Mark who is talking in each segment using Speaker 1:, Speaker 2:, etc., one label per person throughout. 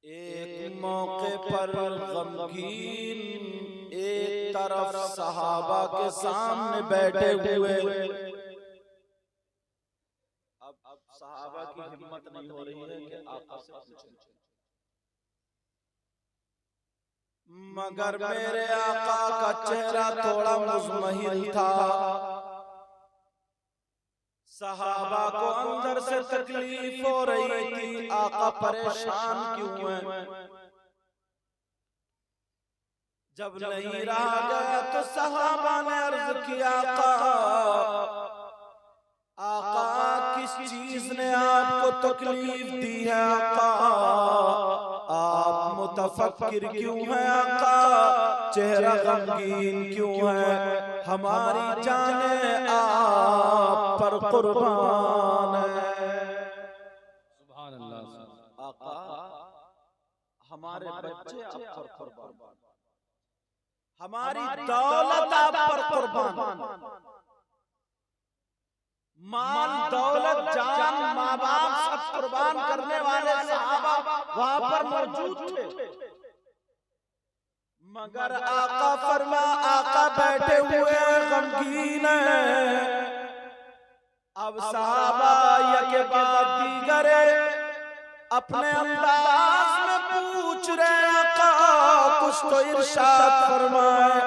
Speaker 1: एक मौके पर गमगीन एक तरफ सहाबा के सामने बैठे हुए। अब सहाबा की हिम्मत नहीं हो रही है कि आका से पूछें, मगर मेरे आका का चेहरा थोड़ा मुज़महिल था। सहाबा को अंदर से तकलीफ हो रही थी, आका परेशान क्यों हैं। जब नहीं रहा गया तो सहाबा ने अर्ज किया, आका किस चीज ने आपको तकलीफ दी है, आका आप मुतफक्किर क्यों हैं, आका चेहरा गमगीन क्यों है, हमारी जानें आप पर कुर्बान है। सुभान अल्लाह। आका हमारे बच्चे आप पर कुर्बान, हमारी दौलत आप पर कुर्बान, माल दौलत जान माँ बाप सब कुर्बान करने वाले सहाबा वहां पर मौजूद थे। मगर आका फरमा, आका बैठे हुए गमगीन है। अब सहाबा के बाद दीगर अपने अंदाज में पूछ रहे, आका कुछ तो इरशाद फरमाए।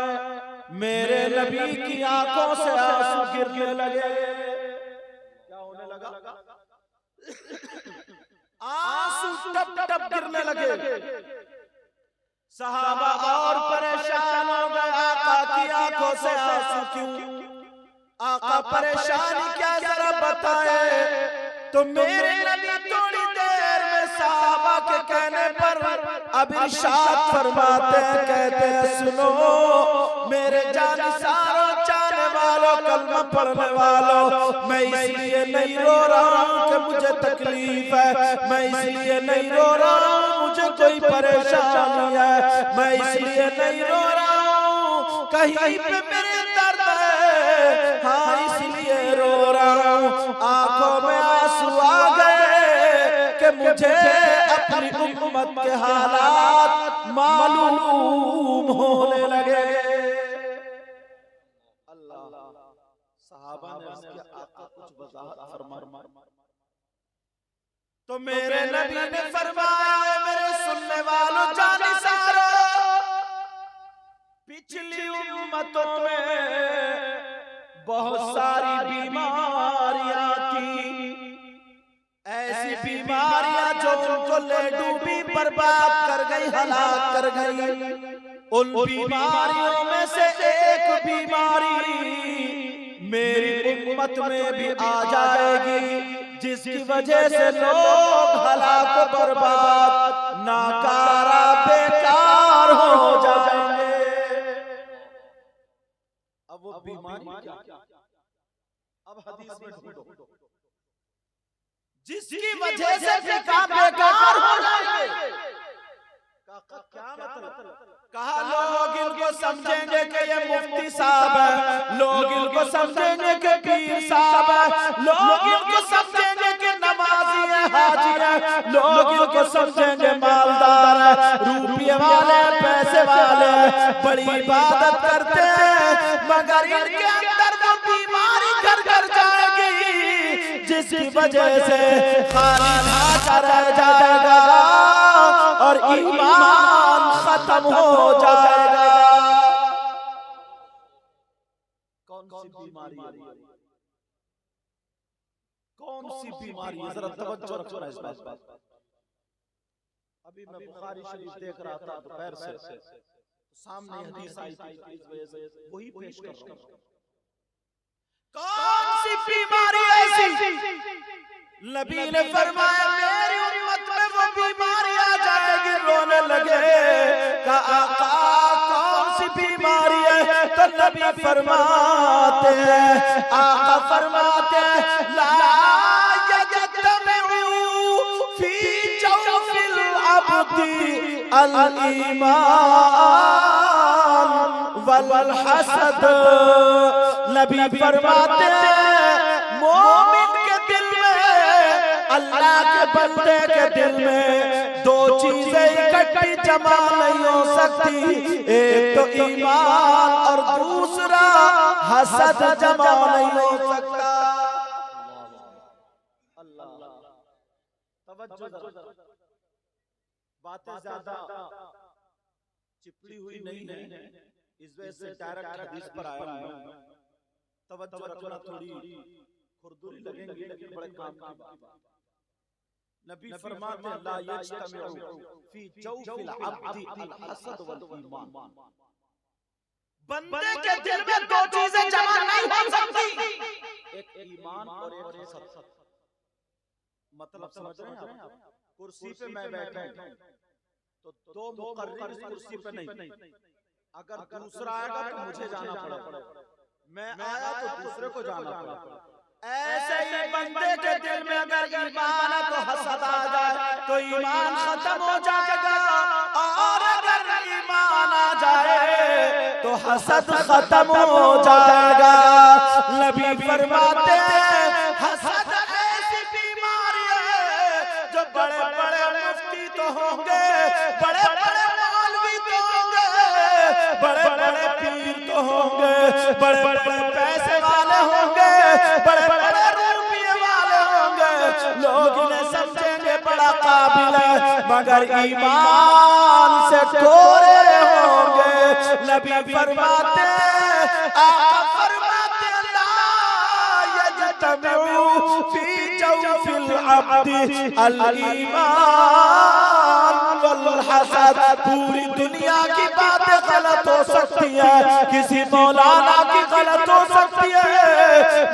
Speaker 1: मेरे नबी की आंखों से आंसू गिरने लगे। क्या होने लगा? आंसू टप टप गिरने लगे। सहाबा और परेशान हो गए, आका की आंखों से आंसू क्यों? आका परेशानी क्या जरा बताए। तो मेरे नबी थोड़ी देर में सहाबा के कहने पर अब इरशाद फरमाते हैं, कहते हैं सुनो मेरे जानिसारों चाहने वालों कलमा पढ़ने वालों, मैं इसलिए नहीं रो रहा हूँ कि मुझे तकलीफ है, मैं इसलिए नहीं रो रहा हूँ मुझे कोई परेशानी है, मैं इसलिए नहीं रो रहा हूँ कहीं पे मेरे दर्द है, हाँ इसलिए रो रहा हूँ। आंखों में आंसू आ गए कि मुझे अपनी उम्मत के हालात मालूम होने लगे। अल्लाह, सहाबा ने उसके आका कुछ वजाहत फरमा। तो मेरे नबी ने फरमाया, मेरे सुनने वालों जानिसारों, पिछली उम्मतों में बहुत सारी बीमारियां थी, ऐसी बीमारियां जो उनको ले डूबी, बर्बाद कर गई, हलाक कर गई। उन बीमारियों में से एक बीमारी मेरी उम्मत में भी आ जाएगी, जिसकी वजह से लोग हलाक बर्बाद नाकारा बेकार हो जाएंगे। अब वो बीमारी क्या? अब हदीस में ढूंढो जिसकी वजह से फिका बेकार हो जाएंगे। क्या मतलब? कहा लोग इनको समझेंगे कि ये मुफ्ती साहब है, लोग इनको समझेंगे कि पीर साहब है, लोग इनको समझेंगे कि नमाजी है, हाजी है, लोग इनको समझेंगे मालदार है, रुपये वाले, पैसे वाले, बड़ी इबादत करते हैं, मगर इनके अंदर वो बीमारी घर घर जाएगी, जिसकी वजह से खाली ढांचा रह जाएगा और ईमान खत्म हो जाएगा। कौन सी बीमारी है? कौन सी बीमारी है? जरा तवज्जो रखना इस बात पर। अभी मैं बुखारी शरीफ देख रहा था दोपहर से, सामने हदीस आई थी, इस वजह से वही पेश कर रहा हूं। कौन सी बीमारी ऐसी? नबी ने फरमाया मेरी उम्मत में वो बीमारी आ जाएगी। रोने लगे, कहा आका कौन सी बीमारी है? तो नबी फरमाते हैं, आका फरमाते हैं, ला यजतमउ फी जौफिल अब्दी अल ईमान वल हसद। नबी फरमाते हैं मोमिन के दिल में, अल्लाह के बंदे के दिल में दो चीजें इकट्ठी जमा नहीं हो सकती, एक तो ईमान और दूसरा हसद जमा नहीं हो सकता। अल्लाह तवज्जो, बातें ज्यादा चिपड़ी हुई नहीं है, इस वजह से डायरेक्ट हदीस पर आया हूं। तवज्जो रखना, थोड़ी खुरदुरी लगेंगी लेकिन बड़े काम की बात। नबी फरमाते ला यज्तमिउ फी जौफिल अब्दी अल हसद वल ईमान। बंदे के दिल में दो चीजें जमा नहीं हो सकती, एक ईमान और एक हसद। मतलब समझ रहे हैं आप? कुर्सी पे मैं बैठा हूं तो दो मुकर्रिर कुर्सी पे नहीं, अगर दूसरा आएगा तो मुझे जाना पड़ेगा, मैं आया तो दूसरे को जाना पड़ेगा। ऐसे ही बंदे के दिल में अगर ईमान है तो हसद आ जाए तो ईमान खत्म हो जाएगा, और अगर ईमान आ जाए तो हसद खत्म हो जाएगा। नबी फरमाते हैं हसद ऐसी बीमारी है जो बड़े बड़े मुफ्ती तो होंगे, बड़े बड़े मौलवी तो होंगे, बड़े बड़े पीर तो होंगे, बड़े बड़े पैसे वाले होंगे, बड़े बड़े रुपये वाले होंगे, लोग इन्हें समझेंगे बड़ा काबिल है, मगर ईमान से कोरे होंगे। नबी फरमाते आका फरमाते ला यज्तमिउ फी जौफिल अब्दी अल ईमान वल हसद। पूरी दुनिया की बातें गलत हो सकती है, किसी मौलाना की गलत हो सकती है,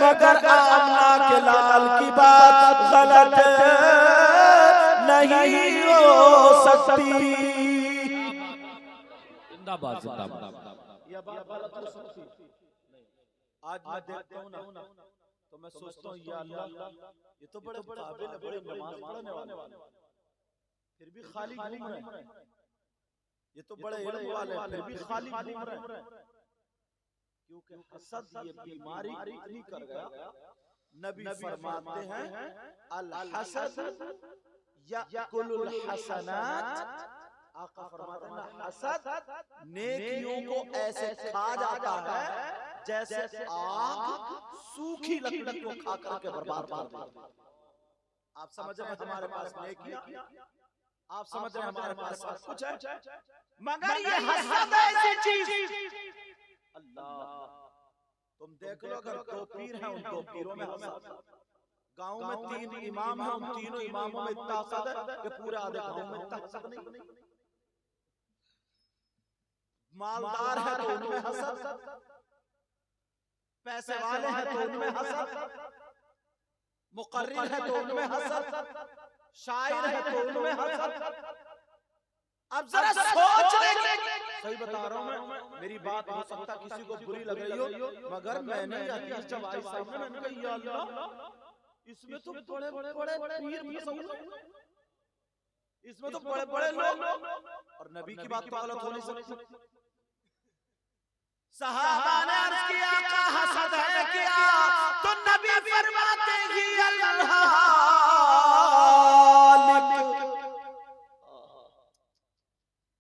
Speaker 1: मगर आमना के लाल की बात गलत नहीं हो सकती।
Speaker 2: जिंदाबाद जिंदाबाद।
Speaker 1: ये बात गलत हो सकती है। आज मैं देखता हूँ ना तो मैं सोचता हूँ या अल्लाह, ये तो बड़े काबिल है, बड़े नमाज पढ़ने वाले, फिर भी खाली घूम रहे हैं। ये तो बड़े इल्म वाले फिर भी खाली घूम रहे हैं, क्योंकि हसद ये बीमारी इतनी कर गया। नबी फरमाते हैं अल हसद याकुलुल हसनात। आका फरमाते हैं हसद नेकियों को ऐसे खा जाता है जैसे आग सूखी लकड़ी को खा करके बर्बाद कर देती है। आप समझ रहे हैं हमारे पास नेकियां, आप समझ रहे हैं हमारे पास सब कुछ है, मगर ये हसद ऐसी चीज। अल्लाह, तुम देख लो अगर दो पीर हैं, उन दो पीरों में हसद। गांव में 3 इमाम हैं, उन तीनों इमामों में इतना हसद है कि पूरे आधे गांव में इतना हसद नहीं। मालदार है तो उनमें हसद, पैसे वाले हैं तो उनमें हसद, मुकर्रिर है तो उनमें हसद, शायर है तो उनमें हसद। अब जरा सोच ले, सही बता रहा हूं मैं, मेरी बात हो सकता किसी को बुरी लग रही हो, मगर मैंने हदीस जब आई सामने मैंने कहा या अल्लाह, इसमें तो बड़े बड़े पीर फंसे हुए, इसमें तो बड़े बड़े लोग, और नबी की बात तो गलत हो नहीं सकती। सहाबा ने अर्ज किया का हसद है क्या, तो नबी फरमाते हैं अल्लाह।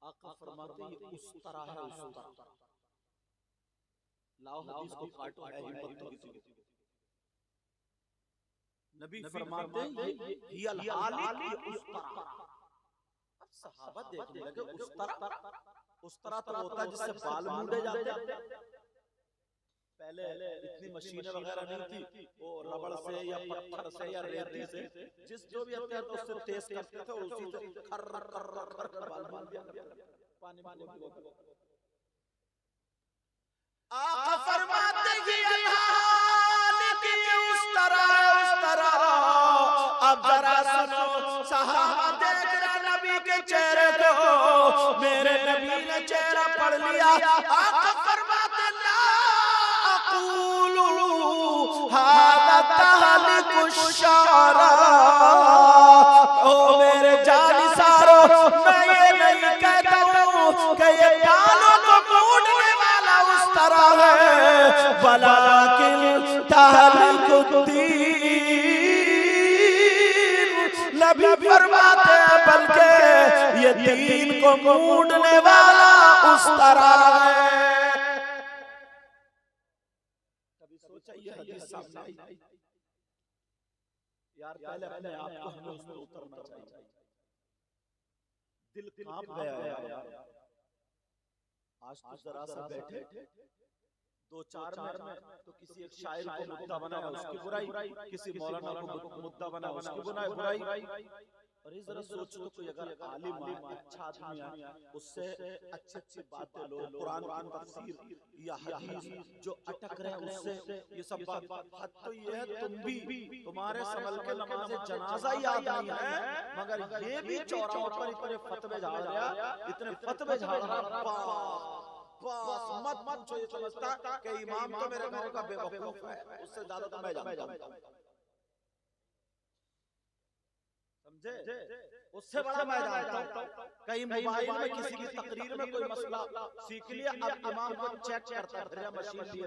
Speaker 1: आका फरमाते हैं उस तरह है, उस तरह। लाओ हदीस को काटो, है हिम्मत तो किसी की। नबी फरमाते हैं ये अल-हालिक, उस तरह। अब सहाबा देखने लगे उस तरह, उस तरह तो होता है जिससे बाल मूंडे जाते हैं। पहले इतनी मशीनें वगैरह नहीं थी, वो रबड़ से या पत्थर से या रेती से जिस जो भी हथियार था उससे तेज करते थे, और उसी से खर खर खर बाल बाल दिया पानी में भिगो के। आका फरमाते हैं अल्लाह उस तरह। अब जरा सुनो, सहाबा देख रहे नबी के चेहरे को, मेरे नबी ने चेहरा पढ़ लिया। आका फरमाते ला अक़ूलु हादा तहलिकु शुअरा। ओ मेरे जानिसारो, मैं ये नहीं कहता हूँ कि ये बालों को मूंडने वाला उस तरह है, वलाकिन तहलिकु दीन। नबी फरमाते हैं बल्कि ये को मूंढने वाला उस तरह है। कभी सोचा ये हदीस सामने आई? यार पहले अपने आप को हमें उसमें उतरना चाहिए। दिल कांप गया यार। आज तो जरा सा बैठे दो चार में तो किसी एक शायर को मुद्दा बनाया उसकी बुराई, किसी मौलाना को मुद्दा बनाया उसकी बुराई। और इस जरा सोचो तो कोई अगर आलिम अच्छा आदमी है उससे अच्छी अच्छी बातें लो, कुरान की तफसीर या हदीस जो अटक रहे हैं उससे ये सब बात। हद तो ये है तुम भी तुम्हारे संभल के नमाज जनाजा याद नहीं है, मगर ये भी चौराहों पर इतने फतवे झाड़ रहा, इतने फतवे झाड़ रहा। बस मत पूछो, ये समझता कि इमाम तो मेरे गांव का बेवकूफ है, उससे ज्यादा तो मैं जानता हूं। समझे? उससे बड़ा मैं जानता हूं। कहीं मोबाइल में किसी की तकरीर में कोई मसला सीख लिया, अब इमाम को चेक करता है मशीन लिए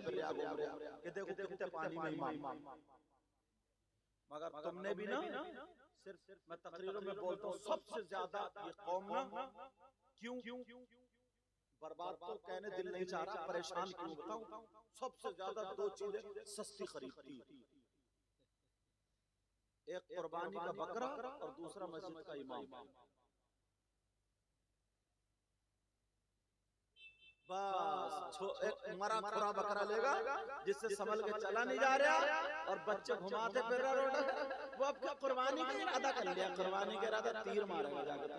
Speaker 1: कि देखो कितने पानी में इमाम। मगर तुमने भी ना, सिर्फ मैं तकरीरों में बोलता हूँ सबसे ज्यादा ये कौम ना क्यों बर्बाद तो कहने दिल नहीं चाह रहा, परेशान क्यों बताऊं? सबसे ज्यादा दो चीजें सस्ती खरीदती है, एक कुर्बानी का बकरा और दूसरा मस्जिद का इमाम। बस एक मरा खुरा बकरा लेगा जिससे संभल के चला नहीं जा रहा और बच्चे घुमाते फिर रहा रोड, वो अब कुर्बानी का इरादा कर लिया, कुर्बानी का इरादा तीर मारेगा जाकर।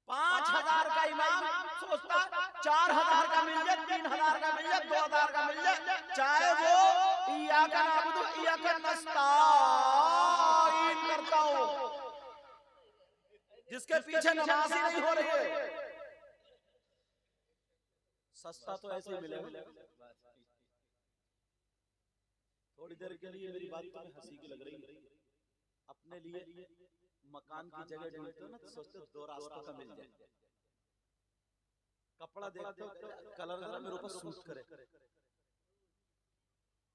Speaker 1: 5000 का इमाम सोचता 4000 का मिल जाए, 3000 का मिल जाए, 2000 का मिल जाए, चाहे वो इय्याका नअबुदु इय्याका नस्ताईन करता हो, जिसके पीछे नमाज ही नहीं हो रही है। सस्ता तो ऐसे ही मिलेगा। थोड़ी देर के लिए मेरी बात तुम्हें हंसी की लग रही है, अपने लिए मकान की जगह ढूंढते हो ना तो सोचते हो दो रास्तों का मिल जाए, कपड़ा देखते हो कलर जरा मेरे ऊपर सूट करे।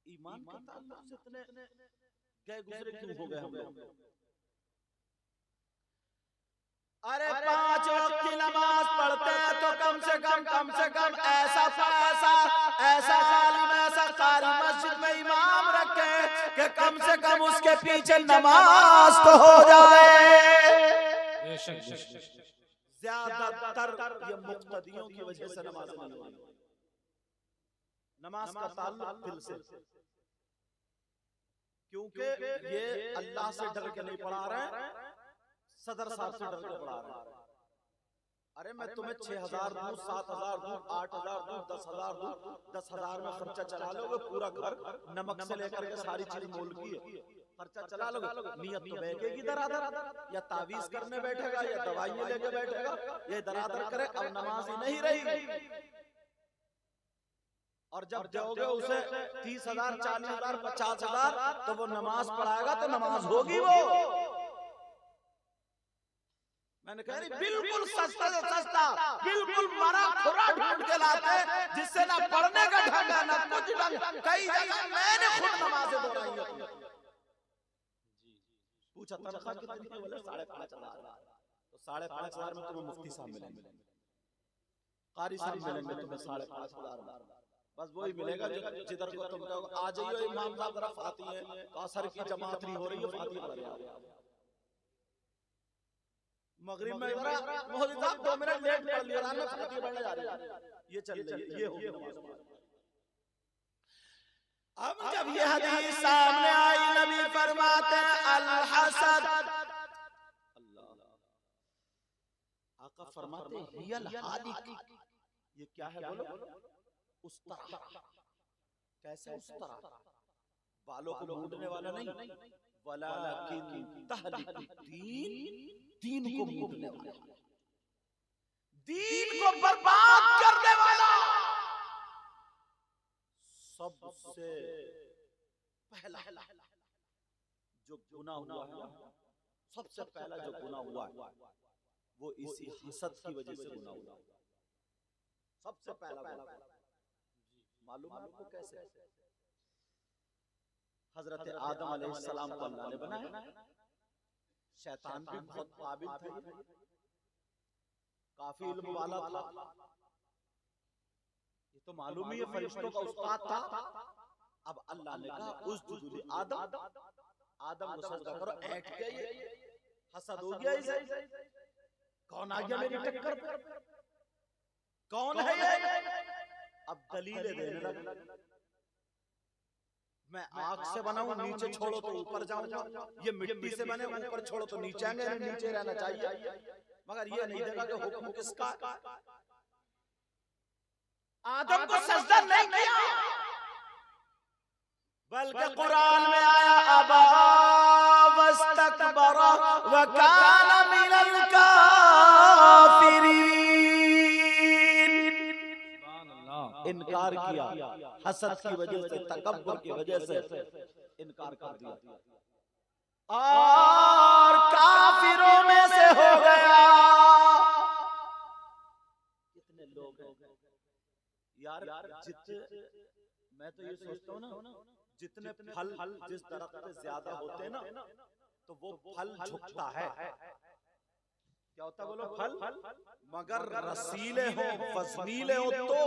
Speaker 1: ईमान के ताल्लुक से इतने गए गुजरे क्यों हो गए हम लोग? अरे 5 वक्त की नमाज पढ़ते हैं तो कम से कम ऐसा आलिम ऐसा कारी मस्जिद में इमाम रखे कि कम से कम उसके पीछे नमाज तो हो जाए। ज्यादातर ये मुक्तदियों की वजह से नमाज नहीं होती। नमाज का ताल्लुक दिल से, क्योंकि ये अल्लाह से डर के नहीं पढ़ा रहे, सदर साहब से डर के पढ़ा रहे हैं। अरे मैं तुम्हें 6000 दूं, 7000 दूं, 8000 दूं, 10000 दूं, 10000 में खर्चा चला लोगे, पूरा घर नमक से लेकर के सारी चीज मोल की है, खर्चा चला लोगे, नियत तो बहकेगी दरादर, या तावीज करने बैठेगा या दवाइयां लेके बैठेगा, ये दरादर करे, अब नमाज ही नहीं रही। और जब दोगे उसे 30,000, 40,000, 50,000 तो वो नमाज पढ़ाएगा तो नमाज होगी वो। मैंने कहा बिल्कुल सस्ता से सस्ता, बिल्कुल मरा खुरा ढूंढ के लाते जिससे ना पढ़ने का ढंग है ना कुछ ढंग। कई जगह मैंने खुद नमाजें दोहराई है। पूछा तनख्वाह कितनी है? बोले 5,500। तो 5,500 में तुम्हें मुफ्ती साहब मिलेंगे, कारी साहब मिलेंगे तुम्हें 5,500। बस वही मिलेगा जिधर को तुम कहोगे आ जाइए इमाम साहब जरा फाती है, तो असर की जमात नहीं हो रही है, फाती पढ़ रहे हैं। मगरिब में मौलवी साहब 2 मिनट लेट पढ़ लिया, रात में फाती पढ़ने जा रहे हैं, ये चल रही है, ये हो गया। अब जब ये हदीस सामने आई, नबी फरमाते अल हसद, अल्लाह आका फरमाते हियल हालिक, ये क्या है बोलो? उस तरह। कैसे उस तरह? बालों को मूंढने वाला नहीं, वलाकिन तहलिकुद्दीन, दीन को मूंढने वाला, दीन को बर्बाद करने वाला। सबसे पहला जो गुनाह हुआ है, सबसे पहला जो गुनाह हुआ है वो इसी हसद की वजह से गुनाह हुआ। सबसे पहला गुनाह मालूम है आपको कैसे? हजरत आदम अलैहिस्सलाम को अल्लाह ने बनाया, शैतान भी बहुत काबिल था, काफी इल्म वाला था। ये तो मालूम ही है फरिश्तों का उस्ताद था। अब अल्लाह ने कहा उस्जुदु आदम, आदम को सजदा करो। ऐठ गया ये, हसद हो गया इसे, कौन आ गया मेरी टक्कर पर, कौन है ये? अब दलीलें देने लगा, मैं आग से बना हूं, नीचे छोड़ो तो ऊपर जाऊंगा, ये मिट्टी से बने, ऊपर छोड़ो तो नीचे आएंगे, नीचे रहना चाहिए। मगर ये नहीं देखा कि हुक्म किसका। आदम को सजदा नहीं किया, बल्कि कुरान में आया अबा वस्तकबरा व कान मिनल काफिरीन, इनकार किया, हसद की वजह से, तकब्बुर की वजह से इनकार कर दिया और काफिरों में से हो गया। कितने लोग हैं यार, मैं तो ये सोचता हूँ ना, जितने फल जिस दरख्त पे ज्यादा होते हैं ना, तो वो फल झुकता है। क्या होता है बोलो? फल मगर रसीले हो, फजनीले हो तो,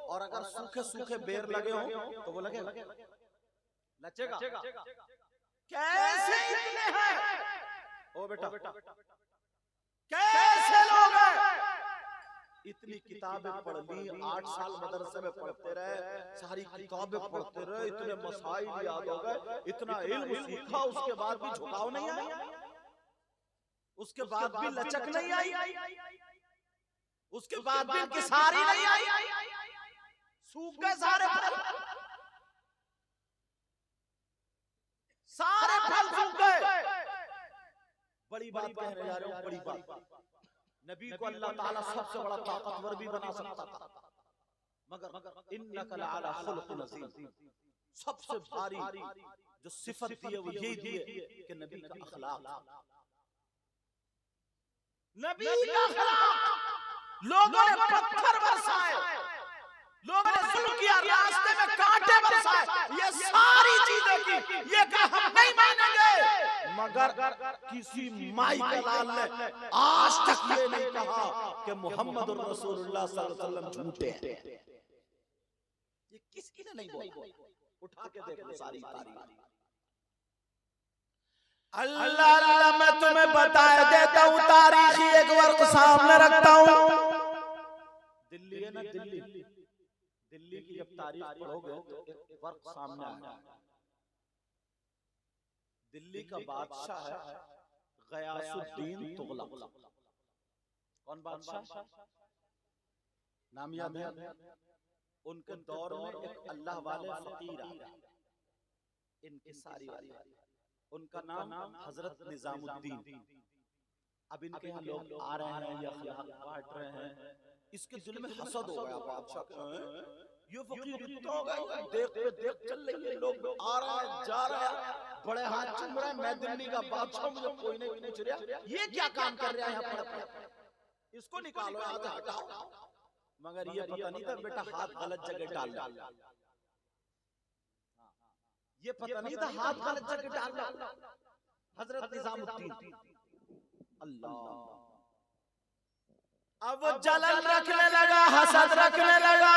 Speaker 1: और अगर सूखे सूखे बेर लगे हो तो वो लगेगा, लचेगा। कैसे इतने हैं ओ बेटा, कैसे लोग हैं? इतनी किताबें पढ़ ली, 8 साल मदरसे में पढ़ते रहे, सारी किताबें पढ़ते रहे, इतने मसाइल याद हो गए, इतना इल्म सीखा, उसके बाद भी झुकाव नहीं आया, उसके बाद भी लचक नहीं आई, उसके बाद भी किसारी नहीं आई, सूख गए सारे फल, सारे फल सूख गए। बड़ी बात कहने जा रहे हो, बड़ी बात। नबी को अल्लाह ताला सबसे बड़ा ताकतवर भी बना सकता था, मगर इन्नका लअला खुलुक़िन अज़ीम, सबसे भारी जो सिफत दी है वो यही दी है कि नबी का अखलाक, नबी का अखलाक। लोगों ने पत्थर बरसाए, लोगों ने जुल्म किया, रास्ते में कांटे बरसाए, ये सारी चीजें की, ये कहा हम नहीं मानेंगे, मगर किसी माई का लाल ने आज तक ये नहीं कहा कि मोहम्मद रसूलुल्लाह सल्लल्लाहु अलैहि वसल्लम झूठे हैं। ये किसी ने नहीं बोला, उठा के देख लो सारी तारीख। अल्लाह अल्लाह, मैं तुम्हें बता देता हूँ, तारीखी एक वर्क सामने रखता हूँ। दिल्ली है ना, दिल्ली, दिल्ली की जब तारीख पढ़ोगे तो एक वर्क सामने आया। दिल्ली का बादशाह है गयासुद्दीन तुगलक। कौन बादशाह? नाम याद है? उनके दौर में एक अल्लाह वाले फकीर आए, इनकी सारी वाली, उनका नाम हजरत निजामुद्दीन। अब इनके यहाँ लोग आ रहे हैं या अखलाक बांट रहे हैं, इसके दिल में हसद हो गया बादशाह का, ये फकीर इतना हो गया, देख पे देख चल रही है, लोग आ रहे हैं जा रहे हैं, बड़े हाथ चूम रहे हैं, मैं दिल्ली का बादशाह, मुझे कोई नहीं पूछ रहा ये क्या काम कर रहा है यहाँ पर, इसको निकालो, यहाँ से हटाओ। मगर ये पता नहीं था बेटा हाथ गलत जगह डाल डाल, ये पता नहीं था हाथ गलत जगह डाल डाल। हजरत निजामुद्दीन, अल्लाह, अब वो जलन रखने लगा, हसद रखने लगा,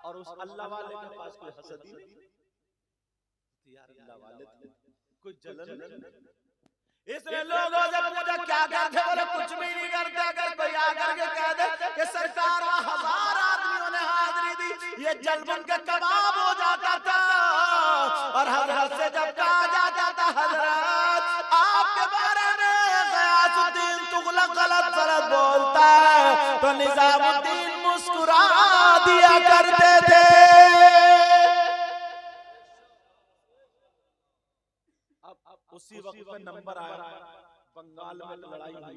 Speaker 1: और उस अल्लाह वाले के पास कोई हसद ही नहीं, यार अल्लाह वाले कोई जलन नहीं। इसलिए लोगों से पूछा क्या करते, बोले कुछ भी नहीं करते। अगर कोई आकर के कह दे कि सरकार 1000 आदमियों ने हाजिरी दी, ये जलबन का कबाब हो जाता था। और हजरत से जब कहा जाता था हजरत आपके बारे में गयासुद्दीन तुगलक गलत गलत बोलता है, तो निजामुद्दीन मुस्कुरा दिया करते थे। उसी वक्त पे नंबर आया, बंगाल में लड़ाई हुई,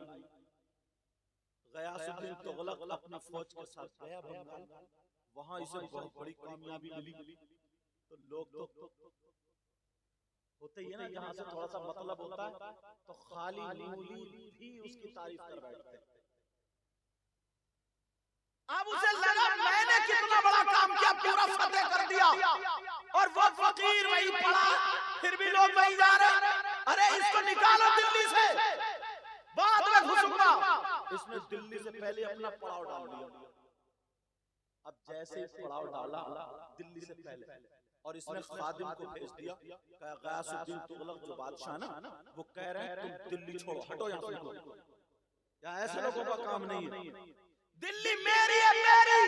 Speaker 1: गयासुद्दीन तुगलक अपनी फौज के साथ गया बंगाल, वहां इसे बहुत बड़ी कामयाबी मिली। तो लोग तो होते ही है ना, यहाँ से थोड़ा सा मतलब होता है तो खाली मूली भी उसकी तारीफ कर बैठते। अब उसे लगा मैंने कितना बड़ा काम किया, पूरा फतेह कर दिया, और वो फकीर वही पड़ा, फिर भी लोग वही जा रहे। अरे इसको निकालो दिल्ली से, घुसूंगा। इसने दिल्ली से पहले अपना पड़ाव डाल दिया। अब जैसे ही पड़ाव डाला दिल्ली से पहले, और इसने खादिम को भेज दिया, गयासुद्दीन तुगलक जो बादशाह ना, वो कह रहे हैं तुम दिल्ली छोड़ो, हटो यहाँ से। क्या ऐसे लोगों का काम नहीं है? दिल्ली मेरी है, मेरी,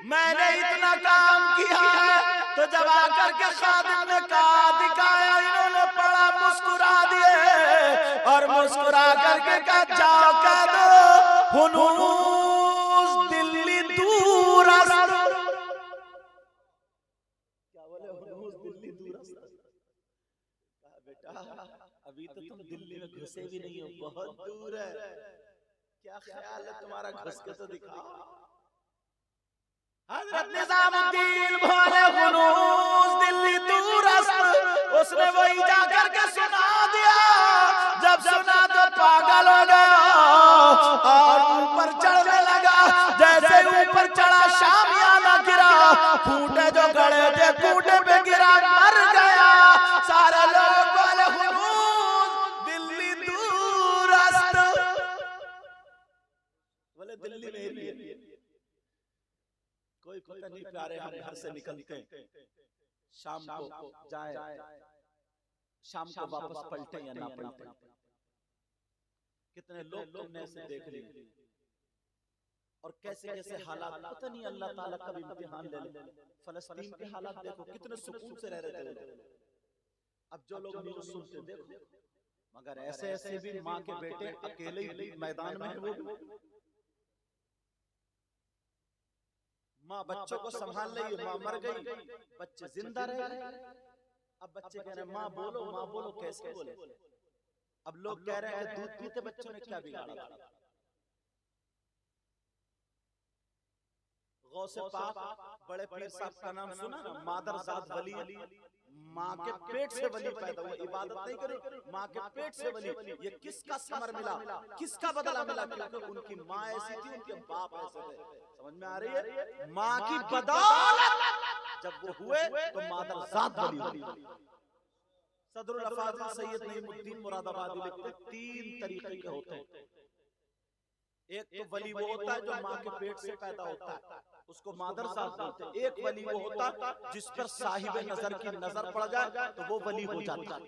Speaker 1: मैंने इतना काम किया है। तो जब आकर के खादिम ने कहा दिखाया, इन्होंने पड़ा मुस्कुरा दिए और मुस्कुरा करके कहा जाओ कह दो हुनूस दिल्ली दूर। क्या बोले? हुनूस दिल्ली दूर। बेटा अभी तो तुम दिल्ली में घुसे भी नहीं हो, बहुत दूर है। क्या ख्याल है तुम्हारा? घुस के तो दिखाओ। हजरत निजामुद्दीन बोले हुनूस दिल्ली दूर। उसने वही जाकर के सुना दिया। जब सुना तो पागल हो गया और ऊपर चढ़ने लगा। जैसे ऊपर चढ़ा शामियाना गिरा, खूंटे जो गड़े थे खूंटे पे गिरा, मर गया। सारे लोग बोले हुनूस दिल्ली दूर। बोले दिल्ली मेरी है। कोई पता नहीं प्यारे, हम घर से निकलते शाम को जाए, शाम को वापस पलटे या ना पलटे। कितने लोग तुमने से देख लिए और कैसे कैसे हालात, पता नहीं अल्लाह ताला कभी इम्तिहान ले ले। फलस्तीन के हालात देखो, कितने सुकून से रह रहे थे लोग। अब जो लोग न्यूज़ सुनते देखो, मगर ऐसे ऐसे भी माँ के बेटे अकेले ही मैदान में है। वो माँ बच्चों को संभाल रही है, माँ मर गई, बच्चे जिंदा रह गए। अब बच्चे कह रहे हैं माँ बोलो, माँ बोलो। कैसे बोले? अब लोग कह रहे हैं कि दूध पीते बच्चों ने क्या बिगाड़ा था। गौसे पाक बड़े पीर साहब का नाम सुना ना? मादरजाद वली, माँ के पेट से वली पैदा हुआ। इबादत नहीं करी, माँ के पेट से वली। ये किसका समर मिला, किसका बदला मिला? क्योंकि उनकी माँ ऐसी थी, उनके बाप ऐसे थे। समझ में आ रही है? माँ की बदौलत जब वो हुए तो मादरजाद वली हुए। सदरुल अफाज़िल सैयद नईमुद्दीन मुरादाबादी लिखते 3 तरीके के होते हैं। एक तो वली वो होता है जो माँ के पेट से पैदा होता है, उसको मादरजाद बोलते हैं। एक वली वो होता है जिस पर साहिब नजर की नजर पड़ जाए तो वो वली हो जाता है।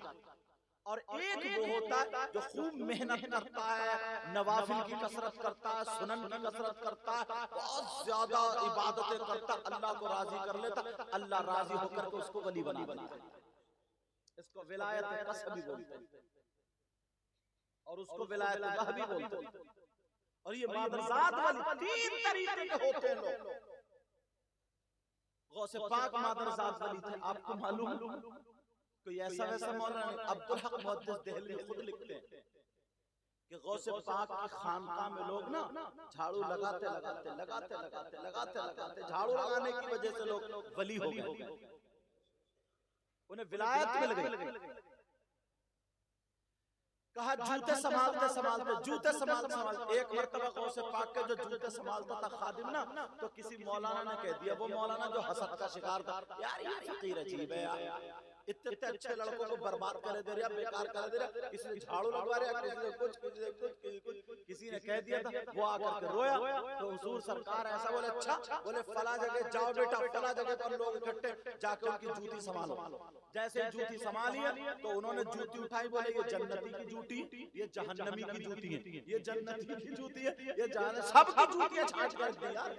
Speaker 1: और एक वो होता है जो खूब मेहनत करता है, नवाफिल की कसरत करता है, सुनन की कसरत करता है, बहुत ज्यादा इबादतें करता, अल्लाह को राजी कर लेता, अल्लाह राजी होकर के उसको वली बना देता है। इसको विलायत कसब भी बोलते हैं और उसको विलायत अल्लाह भी बोलते हैं। और ये मादरजाद वाली 3 तरीके के होते हैं लोग। गौसे पाक मादरजाद वली थे। आपको मालूम कोई ऐसा वैसा मौलाना अब्दुल हक मुहद्दिस देहलवी खुद लिखते हैं कि गौसे पाक की खानकाह में लोग ना झाड़ू लगाते लगाते लगाते लगाते लगाते लगाते झाड़ू लगाने की वजह से लोग वली हो गए, उन्हें विलायत मिल गई। कहा जूते संभालते संभालते, जूते संभालते संभालते, एक मरतबा गौसे पाक के जो जूते संभालता था खादिम ना, तो किसी मौलाना ने कह दिया, वो मौलाना जो हसद का शिकार था, यार ये फकीर अजीब है यार, इतने अच्छे लड़कों को बर्बाद कर दे रहा, बेकार कर दे रहा, किसी ने झाड़ू लगवा रहा, किसी ने कुछ, किसी ने कुछ, किसी कुछ, किसी ने कह दिया था। वो आकर के रोया तो हुजूर सरकार ऐसा बोले, अच्छा बोले फला जगह जाओ बेटा, फला जगह पर लोग इकट्ठे, जाके उनकी जूती संभालो। जैसे जूती संभाली तो उन्होंने जूती उठाई, बोले ये जन्नती की जूती, ये जहन्नमी की जूती है, ये जन्नती की जूती है, ये जाने सब की जूतियां छांट कर दी यार।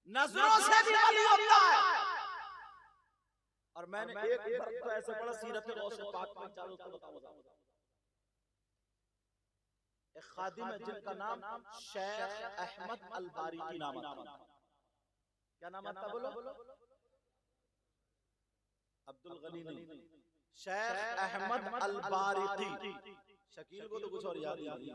Speaker 1: नजरों से भी वली होता है। और मैंने एक बार तो ऐसे पढ़ा सीरत गौसे पाक में, चारों को बताऊं, एक खादिम है जिनका नाम शेख अहमद अल-बारिकी नाम था। क्या नाम था बोलो? अब्दुल गनी नहीं, शेख अहमद अल-बारिकी। शकील को तो कुछ और याद नहीं।